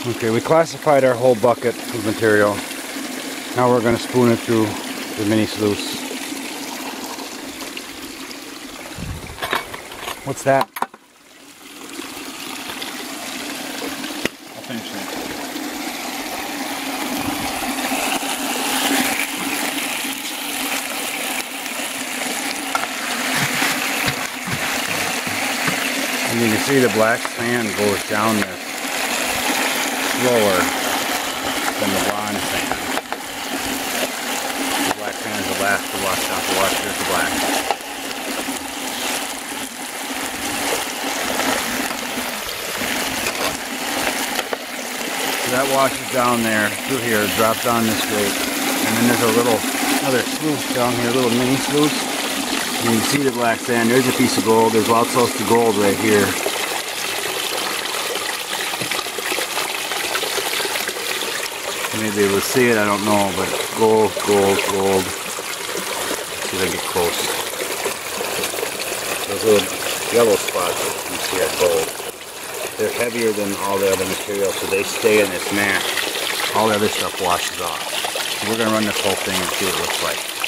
Okay, we classified our whole bucket of material. Now we're going to spoon it through the mini sluice. What's that? I'll finish that. And you can see the black sand goes down there slower than the blonde sand. The black sand is the last to wash down. So watch, there's the black. So that washes down there through here, drops down this grate, and then there's another sluice down here, a little mini sluice. And you can see the black sand. There's a piece of gold. There's lots close to gold right here. Maybe we'll see it, I don't know, but gold, gold, gold. Let's see if I get close. Those little yellow spots you see are gold. They're heavier than all the other materials, so they stay in this mat. All the other stuff washes off. So we're going to run this whole thing and see what it looks like.